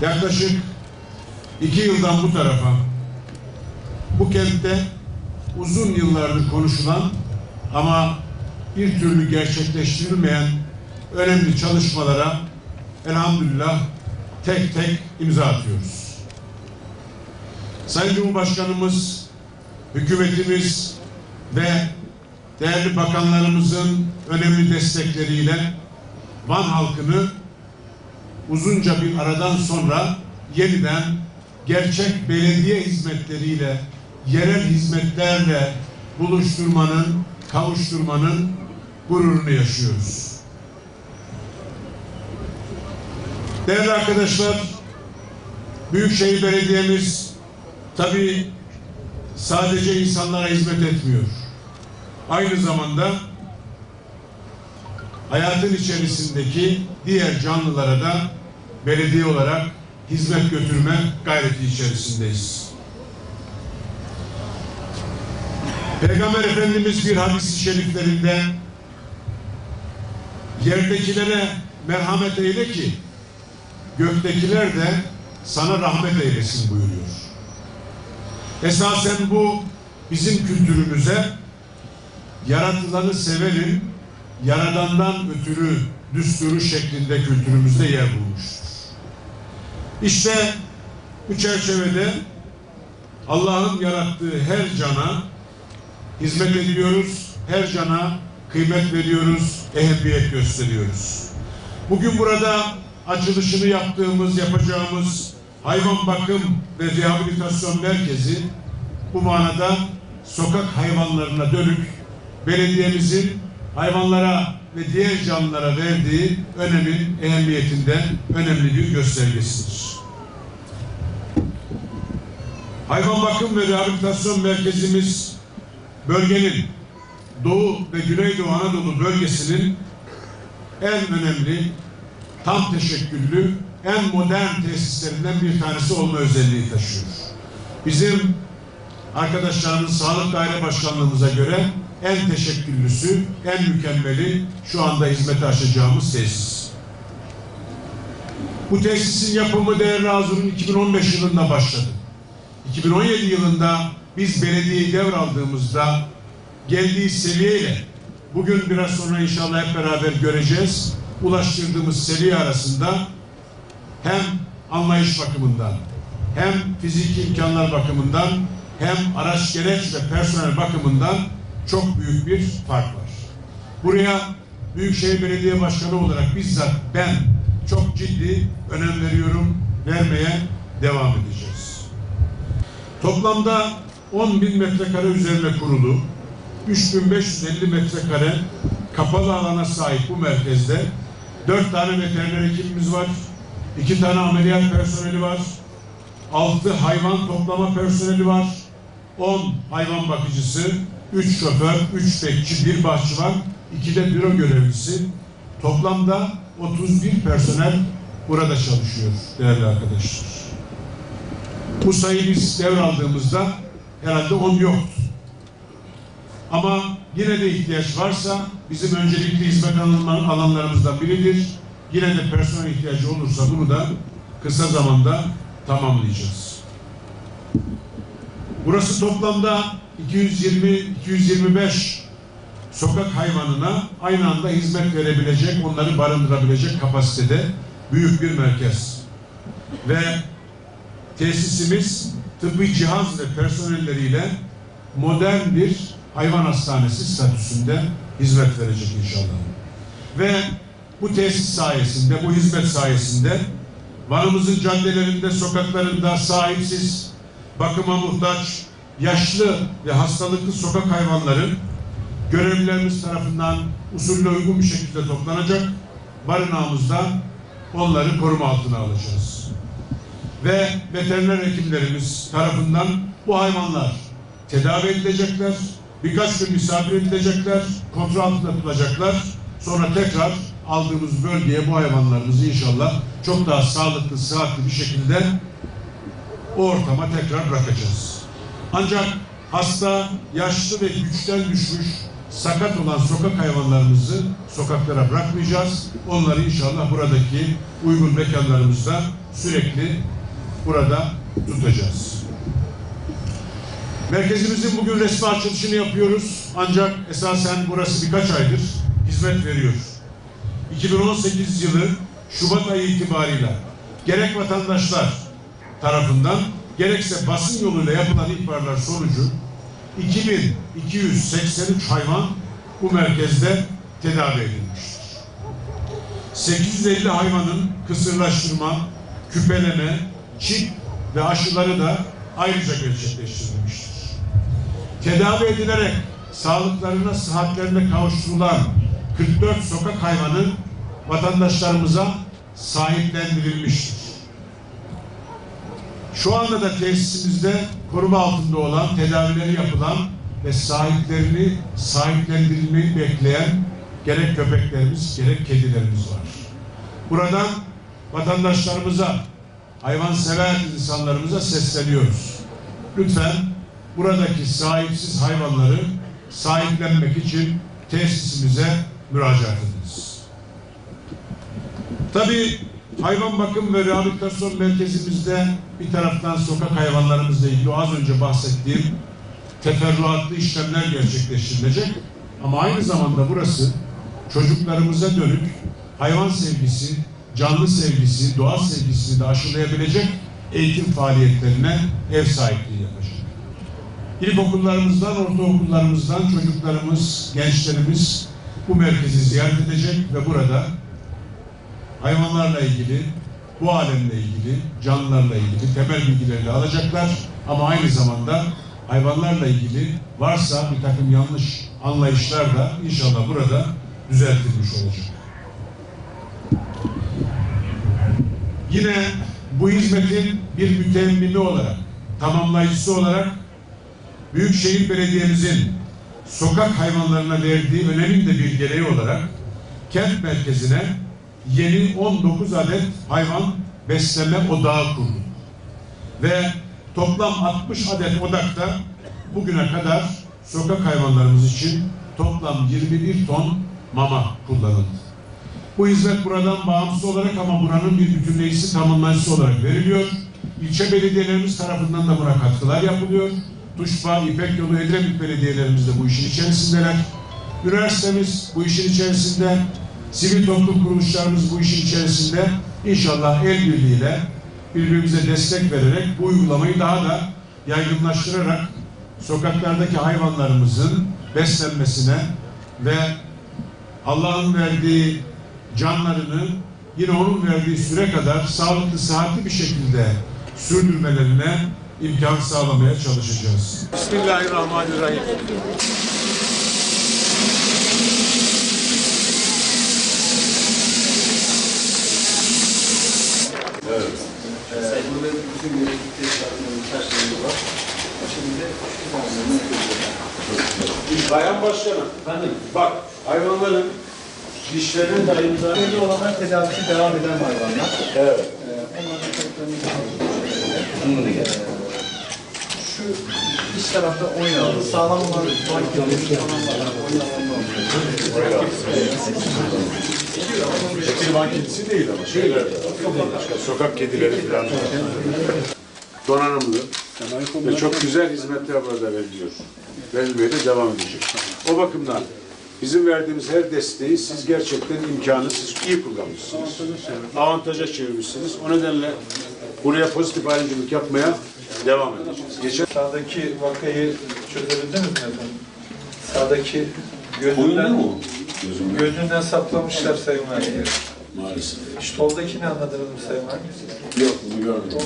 Yaklaşık 2 yıldan bu tarafa bu kentte uzun yıllardır konuşulan ama bir türlü gerçekleştirilmeyen önemli çalışmalara elhamdülillah tek tek imza atıyoruz. Sayın Cumhurbaşkanımız, hükümetimiz ve değerli bakanlarımızın önemli destekleriyle Van halkını uzunca bir aradan sonra yeniden gerçek belediye hizmetleriyle, yerel hizmetlerle buluşturmanın, kavuşturmanın gururunu yaşıyoruz. Değerli arkadaşlar, Büyükşehir Belediye'miz tabii sadece insanlara hizmet etmiyor. Aynı zamanda hayatın içerisindeki diğer canlılara da belediye olarak hizmet götürme gayreti içerisindeyiz. Peygamber Efendimiz bir hadis-i şeriflerinde yerdekilere merhamet eyle ki göktekiler de sana rahmet eylesin buyuruyor. Esasen bu bizim kültürümüze yaratılanı sevelim, Yaradan'dan ötürü düsturu şeklinde kültürümüzde yer bulmuştur. İşte bu çerçevede Allah'ın yarattığı her cana hizmet ediyoruz, her cana kıymet veriyoruz, ehemmiyet gösteriyoruz. Bugün burada açılışını yapacağımız hayvan bakım ve rehabilitasyon merkezi bu manada sokak hayvanlarına dönük belediyemizin hayvanlara ve diğer canlılara verdiği önemin ehemmiyetinden önemli bir göstergesidir. Hayvan bakım ve rehabilitasyon merkezimiz bölgenin Doğu ve Güneydoğu Anadolu bölgesinin en önemli, tam teşekküllü, en modern tesislerinden bir tanesi olma özelliği taşıyor. Bizim arkadaşlarımız Sağlık Daire Başkanlığımıza göre en teşekküllüsü, en mükemmeli şu anda hizmete açacağımız tesis. Bu tesisin yapımı değerli Hazır'ın 2015 yılında başladı. 2017 yılında biz belediyeyi devraldığımızda geldiği seviyeyle bugün biraz sonra inşallah hep beraber göreceğiz. Ulaştırdığımız seviye arasında hem anlayış bakımından, hem fiziki imkanlar bakımından, hem araç gereç ve personel bakımından çok büyük bir fark var. Buraya Büyükşehir Belediye Başkanı olarak bizzat ben çok ciddi önem veriyorum, vermeye devam edeceğiz. Toplamda 10.000 metrekare üzerine kurulu, 3.550 metrekare kapalı alana sahip bu merkezde 4 tane veteriner hekimimiz var, 2 tane ameliyat personeli var, 6 hayvan toplama personeli var, 10 hayvan bakıcısı, 3 şoför, 3 bekçi, 1 bahçıvan, 2 de büro görevlisi. Toplamda 31 personel burada çalışıyor değerli arkadaşlar. Bu sayıyı biz devraldığımızda herhalde 10 yoktu. Ama yine de ihtiyaç varsa bizim öncelikli hizmet alanlarımızdan biridir. Yine de personel ihtiyacı olursa bunu da kısa zamanda tamamlayacağız. Burası toplamda 220-225 sokak hayvanına aynı anda hizmet verebilecek, onları barındırabilecek kapasitede büyük bir merkez. Ve tesisimiz tıbbi cihaz ve personelleriyle modern bir hayvan hastanesi statüsünde hizmet verecek inşallah. Ve bu tesis sayesinde, bu hizmet sayesinde Van'ımızın caddelerinde, sokaklarında sahipsiz, bakıma muhtaç, yaşlı ve hastalıklı sokak hayvanları görevlilerimiz tarafından usulüne uygun bir şekilde toplanacak, barınağımızda onları koruma altına alacağız. Ve veteriner hekimlerimiz tarafından bu hayvanlar tedavi edilecekler, birkaç gün misafir edilecekler, kontrol altında tutulacaklar. Sonra tekrar aldığımız bölgeye bu hayvanlarımızı inşallah çok daha sağlıklı, sıhhatli bir şekilde o ortama tekrar bırakacağız. Ancak hasta, yaşlı ve güçten düşmüş, sakat olan sokak hayvanlarımızı sokaklara bırakmayacağız. Onları inşallah buradaki uygun mekanlarımızda sürekli burada tutacağız. Merkezimizin bugün resmi açılışını yapıyoruz. Ancak esasen burası birkaç aydır hizmet veriyor. 2018 yılı Şubat ayı itibarıyla gerek vatandaşlar tarafından gerekse basın yoluyla yapılan ihbarlar sonucu 2283 hayvan bu merkezde tedavi edilmiştir. 850 hayvanın kısırlaştırma, küpeleme, çip ve aşıları da ayrıca gerçekleştirilmiştir. Tedavi edilerek sağlıklarına, sıhhatlerine kavuşturulan 44 sokak hayvanı vatandaşlarımıza sahiplendirilmiştir. Şu anda da tesisimizde koruma altında olan, tedavileri yapılan ve sahiplendirilmeyi bekleyen gerek köpeklerimiz, gerek kedilerimiz var. Buradan vatandaşlarımıza, hayvansever insanlarımıza sesleniyoruz. Lütfen buradaki sahipsiz hayvanları sahiplenmek için tesisimize müracaat ediniz. Tabii hayvan bakım ve rehabilitasyon merkezimizde bir taraftan sokak hayvanlarımızla ilgili az önce bahsettiğim teferruatlı işlemler gerçekleştirilecek. Ama aynı zamanda burası çocuklarımıza dönük hayvan sevgisi, canlı sevgisi, doğa sevgisini de aşılayabilecek eğitim faaliyetlerine ev sahipliği yapacak. İlkokullarımızdan, ortaokullarımızdan çocuklarımız, gençlerimiz bu merkezi ziyaret edecek ve burada hayvanlarla ilgili, bu alemle ilgili, canlılarla ilgili temel bilgileri alacaklar. Ama aynı zamanda hayvanlarla ilgili varsa bir takım yanlış anlayışlar da inşallah burada düzeltilmiş olacak. Yine bu hizmetin bir mütemmimi olarak, tamamlayıcısı olarak Büyükşehir Belediye'mizin sokak hayvanlarına verdiği önemli de bir gereği olarak kent merkezine yeni 19 adet hayvan besleme odağı kurdu. Ve toplam 60 adet odakta bugüne kadar sokak hayvanlarımız için toplam 21 ton mama kullanıldı. Bu hizmet buradan bağımsız olarak ama buranın bir bütünleyicisi, tamamlayıcısı olarak veriliyor. İlçe belediyelerimiz tarafından da buna katkılar yapılıyor. Tuşba, İpek Yolu, Edremit belediyelerimiz de bu işin içerisindeler. Üniversitemiz bu işin içerisinde, sivil toplum kuruluşlarımız bu işin içerisinde. İnşallah el birliğiyle birbirimize destek vererek bu uygulamayı daha da yaygınlaştırarak sokaklardaki hayvanlarımızın beslenmesine ve Allah'ın verdiği canlarını yine onun verdiği süre kadar sağlıklı, sıhhatli bir şekilde sürdürmelerine imkan sağlamaya çalışacağız. Bismillahirrahmanirrahim. Evet. Burada bütün gerekli taşlarımız var. Şimdi Bayan Başkanım, bak hayvanların dişlerinin önce olanlar tedavisi devam eden hayvanlar. Evet. Onların köklerini şu iç tarafta oynalı, sağlam olan bankalı, Tekir van kedisi değil ama şeyler de sokak kedileri falan donanımlı ve çok güzel hizmetler burada veriliyor. Verilmeye de devam edecek. O bakımdan bizim verdiğimiz her desteği siz gerçekten imkanı siz iyi kullanmışsınız. Avantaja çevirmişsiniz. O nedenle buraya pozitif ayrımcılık yapmaya devam edeceğiz. Geçen sağdaki vakayı çözebildiniz mi efendim? Sağdaki gözünden saplamışlar Sayın Valim. Maalesef. Soldakini anladınız mı Sayın Valim? Yok, bunu görmedim.